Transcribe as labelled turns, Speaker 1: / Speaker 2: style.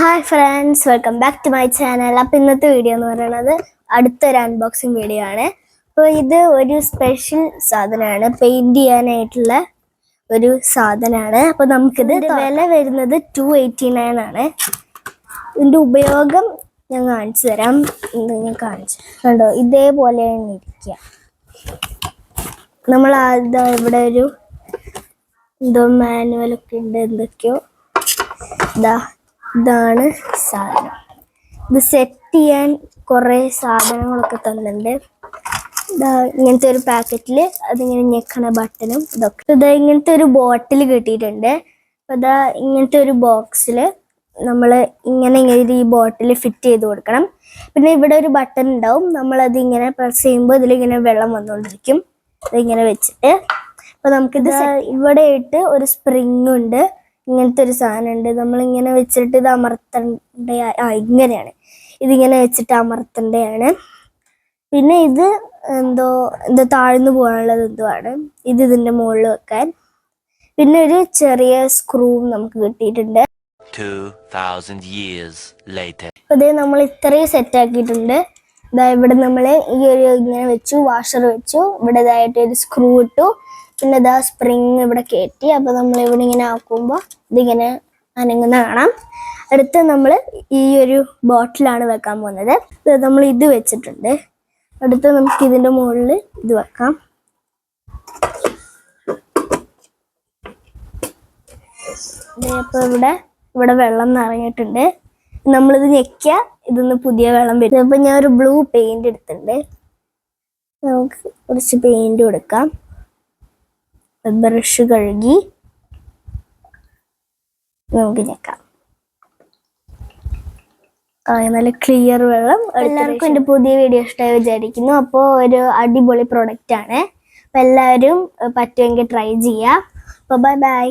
Speaker 1: Hi friends, welcome back to my channel. അപ്പോൾ ഇന്നത്തെ video എന്ന് പറയുന്നത് അടുത്തൊരു അൺബോക്സിങ് വീഡിയോ ആണ്. അപ്പോൾ ഇത് ഒരു സ്പെഷ്യൽ സാധനമാണ്, പെയിൻറ് ചെയ്യാനായിട്ടുള്ള ഒരു സാധനമാണ്. അപ്പോൾ നമുക്കിത് വില വരുന്നത് 289 ആണ്. ഇതിൻ്റെ ഉപയോഗം ഞാൻ കാണിച്ചു തരാം. ഞാൻ കാണിച്ചു കണ്ടോ, ഇതേപോലെയാണ് ഇരിക്കുക. നമ്മൾ ഇവിടെ ഒരു എന്തോ മാനുവലൊക്കെ ഉണ്ട്, എന്തൊക്കെയോ. ഇതാണ് സാധനം. ഇത് സെറ്റ് ചെയ്യാൻ കുറേ സാധനങ്ങളൊക്കെ തന്നിട്ടുണ്ട്. ഇങ്ങനത്തെ ഒരു പാക്കറ്റിൽ അതിങ്ങനെ ഞെക്കണ ബട്ടണും ഇതൊക്കെ. ഇങ്ങനത്തെ ഒരു ബോട്ടിൽ കിട്ടിയിട്ടുണ്ട്. അപ്പോൾ ഇങ്ങനത്തെ ഒരു ബോക്സിൽ നമ്മൾ ഇങ്ങനെ ഈ ബോട്ടിൽ ഫിറ്റ് ചെയ്ത് കൊടുക്കണം. പിന്നെ ഇവിടെ ഒരു ബട്ടൺ ഉണ്ടാവും, നമ്മളത് ഇങ്ങനെ പ്രസ് ചെയ്യുമ്പോൾ ഇതിലിങ്ങനെ വെള്ളം വന്നുകൊണ്ടിരിക്കും. ഇതിങ്ങനെ വെച്ചിട്ട് അപ്പോൾ നമുക്കിത് ഇവിടെ ഇട്ട് ഒരു സ്പ്രിങ് ഉണ്ട്. ഇങ്ങനത്തെ ഒരു സാധനം ഉണ്ട്, നമ്മളിങ്ങനെ വെച്ചിട്ട് ഇത് അമർത്തേണ്ട. ഇങ്ങനെയാണ് ഇതിങ്ങനെ വെച്ചിട്ട് അമർത്തേണ്ടതാണ്. പിന്നെ ഇത് എന്തോ താഴ്ന്നു പോകാനുള്ളത് എന്തോ ആണ്. ഇതിൻ്റെ മുകളിൽ വെക്കാൻ. പിന്നെ ഒരു ചെറിയ സ്ക്രൂ നമുക്ക് കിട്ടിയിട്ടുണ്ട്.
Speaker 2: 2000 years later.
Speaker 1: അതേ നമ്മൾ ഇത്രയും സെറ്റ് ആക്കിയിട്ടുണ്ട്. ഇവിടെ നമ്മൾ ഈ ഒരു ഇങ്ങനെ വെച്ചു, വാഷർ വെച്ചു, ഇവിടെ ഇതായിട്ട് ഒരു സ്ക്രൂ ഇട്ടു. പിന്നെ സ്പ്രിങ് ഇവിടെ കയറ്റി. അപ്പോൾ നമ്മൾ ഇവിടെ ഇങ്ങനെ ആക്കുമ്പോൾ ഇതിങ്ങനെ അനങ്ങുന്ന കാണാം. അടുത്ത് നമ്മൾ ഈ ഒരു ബോട്ടിലാണ് വെക്കാൻ പോകുന്നത്. നമ്മൾ ഇത് വെച്ചിട്ടുണ്ട്. അടുത്ത് നമുക്ക് ഇതിൻ്റെ മുകളിൽ ഇത് വെക്കാം. അപ്പോൾ ഇവിടെ വെള്ളം നിറഞ്ഞിട്ടുണ്ട്. നമ്മളിത് ഞെക്കിയ ഇതൊന്ന് പുതിയ വെള്ളം വരും. അപ്പോൾ ഞാൻ ഒരു ബ്ലൂ പെയിന്റ് എടുത്തിട്ടുണ്ട്. നമുക്ക് കുറച്ച് പെയിന്റ് കൊടുക്കാം. ബ്രഷ് കഴുകി നമുക്ക് ഞെക്കാം. നല്ല ക്ലിയർ വെള്ളം. എല്ലാവർക്കും എൻ്റെ പുതിയ വീഡിയോ ഇഷ്ടമായി വിചാരിക്കുന്നു. അപ്പോൾ ഒരു അടിപൊളി പ്രൊഡക്റ്റ് ആണ്. അപ്പോൾ എല്ലാവരും പറ്റുമെങ്കിൽ ട്രൈ ചെയ്യാം. അപ്പോൾ ബൈ ബൈ.